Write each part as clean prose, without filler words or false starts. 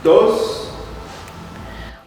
Dos.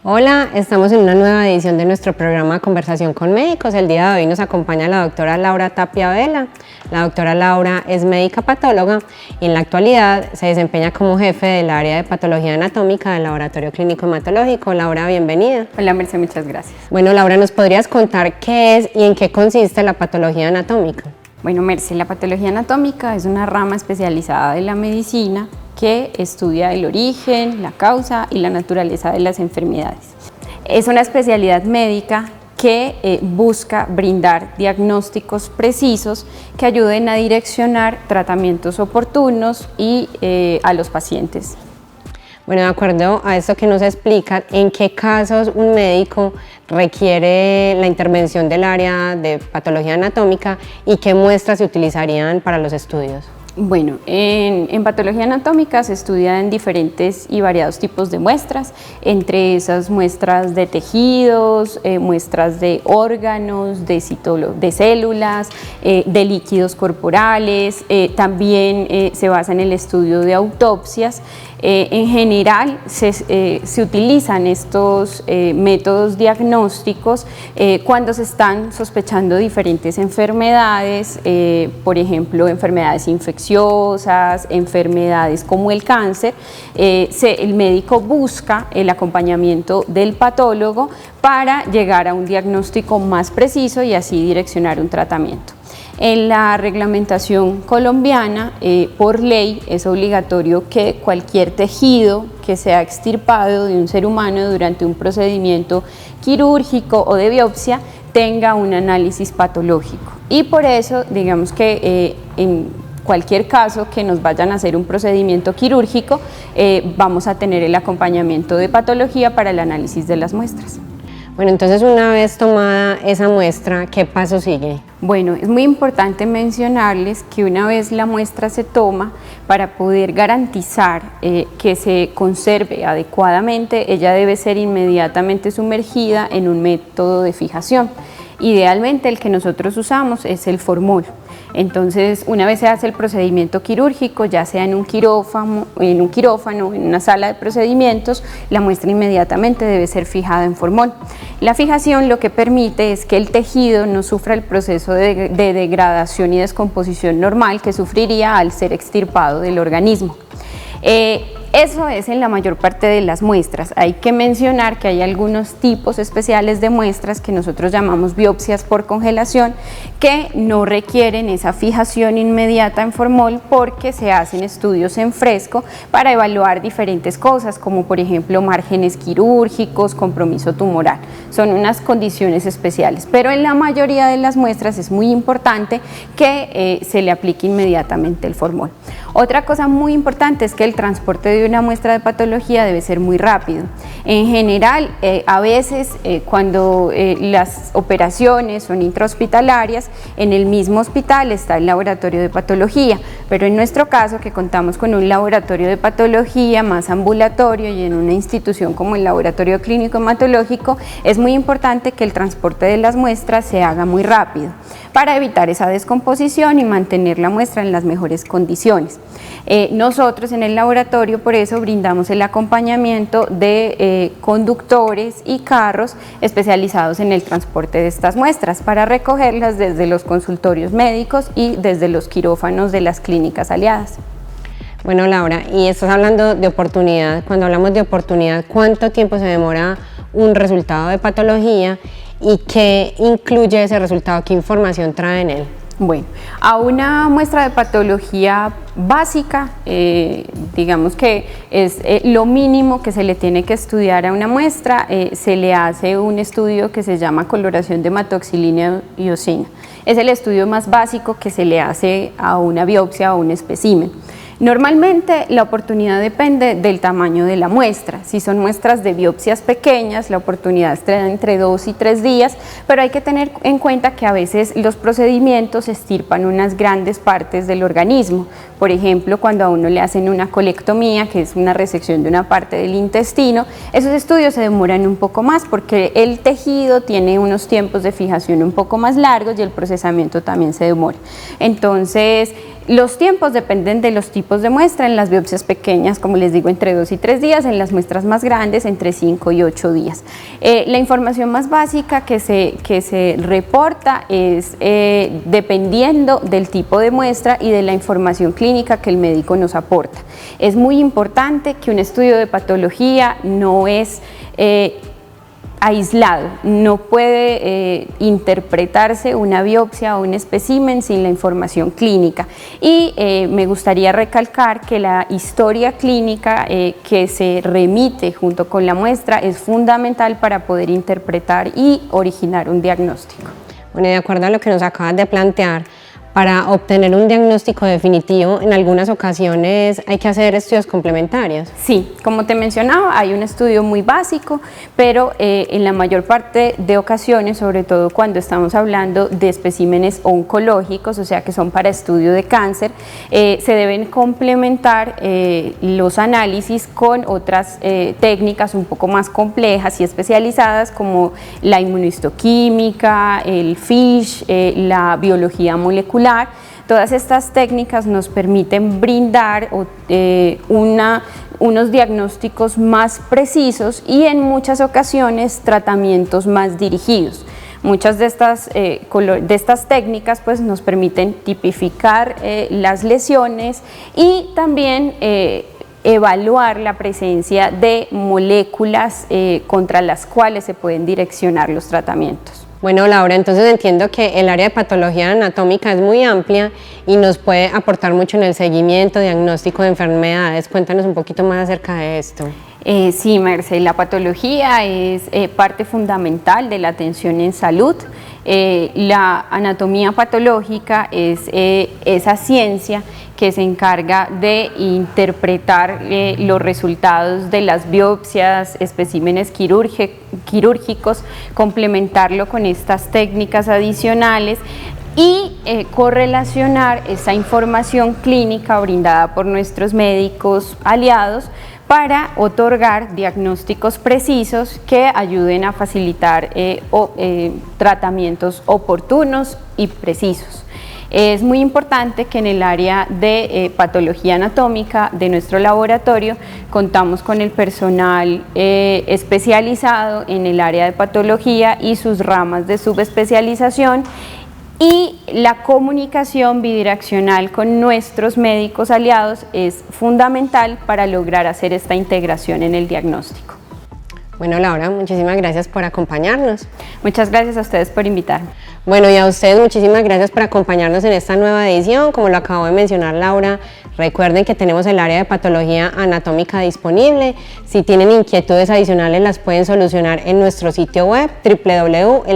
Hola, estamos en una nueva edición de nuestro programa Conversación con Médicos. El día de hoy nos acompaña la doctora Laura Tapia Vela. La doctora Laura es médica patóloga y en la actualidad se desempeña como jefe del área de patología anatómica del Laboratorio Clínico Hematológico. Laura, bienvenida. Hola, Merce, muchas gracias. Bueno, Laura, ¿nos podrías contar qué es y en qué consiste la patología anatómica? Bueno, Merce, la patología anatómica es una rama especializada de la medicina que estudia el origen, la causa y la naturaleza de las enfermedades. Es una especialidad médica que busca brindar diagnósticos precisos que ayuden a direccionar tratamientos oportunos y a los pacientes. Bueno, de acuerdo a esto que nos explica, ¿en qué casos un médico requiere la intervención del área de patología anatómica y qué muestras se utilizarían para los estudios? Bueno, en patología anatómica se estudian diferentes y variados tipos de muestras, entre esas muestras de tejidos, muestras de órganos, de células, de líquidos corporales, también se basa en el estudio de autopsias. En general se utilizan estos métodos diagnósticos cuando se están sospechando diferentes enfermedades, por ejemplo, enfermedades infecciosas, enfermedades como el cáncer. El médico busca el acompañamiento del patólogo para llegar a un diagnóstico más preciso y así direccionar un tratamiento. En la reglamentación colombiana, por ley, es obligatorio que cualquier tejido que sea extirpado de un ser humano durante un procedimiento quirúrgico o de biopsia tenga un análisis patológico. Y por eso, digamos que en cualquier caso que nos vayan a hacer un procedimiento quirúrgico, vamos a tener el acompañamiento de patología para el análisis de las muestras. Bueno, entonces una vez tomada esa muestra, ¿qué paso sigue? Bueno, es muy importante mencionarles que una vez la muestra se toma, para poder garantizar que se conserve adecuadamente, ella debe ser inmediatamente sumergida en un método de fijación. Idealmente el que nosotros usamos es el formol. Entonces, una vez se hace el procedimiento quirúrgico, ya sea en un quirófano, en una sala de procedimientos, la muestra inmediatamente debe ser fijada en formol. La fijación lo que permite es que el tejido no sufra el proceso de degradación y descomposición normal que sufriría al ser extirpado del organismo. Eso es en la mayor parte de las muestras. Hay que mencionar que hay algunos tipos especiales de muestras que nosotros llamamos biopsias por congelación que no requieren esa fijación inmediata en formol porque se hacen estudios en fresco para evaluar diferentes cosas como por ejemplo márgenes quirúrgicos, compromiso tumoral. Son unas condiciones especiales, pero en la mayoría de las muestras es muy importante que se le aplique inmediatamente el formol. Otra cosa muy importante es que el transporte de una muestra de patología debe ser muy rápido. En general, a veces cuando las operaciones son intrahospitalarias, en el mismo hospital está el laboratorio de patología, pero en nuestro caso, que contamos con un laboratorio de patología más ambulatorio y en una institución como el Laboratorio Clínico Hematológico, es muy importante que el transporte de las muestras se haga muy rápido para evitar esa descomposición y mantener la muestra en las mejores condiciones. Nosotros en el laboratorio por eso brindamos el acompañamiento de conductores y carros especializados en el transporte de estas muestras para recogerlas desde los consultorios médicos y desde los quirófanos de las clínicas aliadas. Bueno, Laura, y estás hablando de oportunidad. Cuando hablamos de oportunidad, ¿cuánto tiempo se demora un resultado de patología y qué incluye ese resultado? ¿Qué información trae en él? Bueno, a una muestra de patología básica, digamos que es lo mínimo que se le tiene que estudiar a una muestra, se le hace un estudio que se llama coloración de hematoxilina y eosina. Es el estudio más básico que se le hace a una biopsia o un espécimen. Normalmente la oportunidad depende del tamaño de la muestra. Si son muestras de biopsias pequeñas, la oportunidad está entre 2 y 3 días, pero hay que tener en cuenta que a veces los procedimientos extirpan unas grandes partes del organismo. Por ejemplo, cuando a uno le hacen una colectomía, que es una resección de una parte del intestino, esos estudios se demoran un poco más porque el tejido tiene unos tiempos de fijación un poco más largos y el procesamiento también se demora. Entonces, Los tiempos dependen de los tipos de muestra. En las biopsias pequeñas, como les digo, entre 2 y 3 días, en las muestras más grandes, entre 5 y 8 días. La información más básica que se reporta es dependiendo del tipo de muestra y de la información clínica que el médico nos aporta. Es muy importante que un estudio de patología no es aislado, no puede interpretarse una biopsia o un espécimen sin la información clínica. Y me gustaría recalcar que la historia clínica que se remite junto con la muestra es fundamental para poder interpretar y originar un diagnóstico. Bueno, de acuerdo a lo que nos acabas de plantear, para obtener un diagnóstico definitivo, en algunas ocasiones hay que hacer estudios complementarios. Sí, como te mencionaba, hay un estudio muy básico, pero en la mayor parte de ocasiones, sobre todo cuando estamos hablando de especímenes oncológicos, o sea que son para estudio de cáncer, se deben complementar los análisis con otras técnicas un poco más complejas y especializadas como la inmunohistoquímica, el FISH, la biología molecular. Todas estas técnicas nos permiten brindar unos diagnósticos más precisos y en muchas ocasiones tratamientos más dirigidos. Muchas de estas técnicas pues, nos permiten tipificar las lesiones y también evaluar la presencia de moléculas contra las cuales se pueden direccionar los tratamientos. Bueno, Laura, entonces entiendo que el área de patología anatómica es muy amplia y nos puede aportar mucho en el seguimiento, diagnóstico de enfermedades. Cuéntanos un poquito más acerca de esto. Sí, Merce, la patología es parte fundamental de la atención en salud. La anatomía patológica es esa ciencia que se encarga de interpretar los resultados de las biopsias, especímenes quirúrgicos, complementarlo con estas técnicas adicionales y correlacionar esa información clínica brindada por nuestros médicos aliados para otorgar diagnósticos precisos que ayuden a facilitar tratamientos oportunos y precisos. Es muy importante que en el área de patología anatómica de nuestro laboratorio contamos con el personal especializado en el área de patología y sus ramas de subespecialización y la comunicación bidireccional con nuestros médicos aliados es fundamental para lograr hacer esta integración en el diagnóstico. Bueno, Laura, muchísimas gracias por acompañarnos. Muchas gracias a ustedes por invitarme. Bueno, y a ustedes muchísimas gracias por acompañarnos en esta nueva edición. Como lo acabó de mencionar Laura, recuerden que tenemos el área de patología anatómica disponible. Si tienen inquietudes adicionales las pueden solucionar en nuestro sitio web www.lsh.co,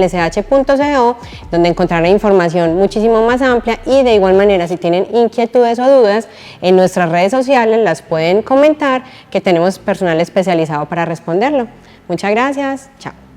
donde encontrarán información muchísimo más amplia, y de igual manera si tienen inquietudes o dudas en nuestras redes sociales las pueden comentar, que tenemos personal especializado para responderlo. Muchas gracias, chao.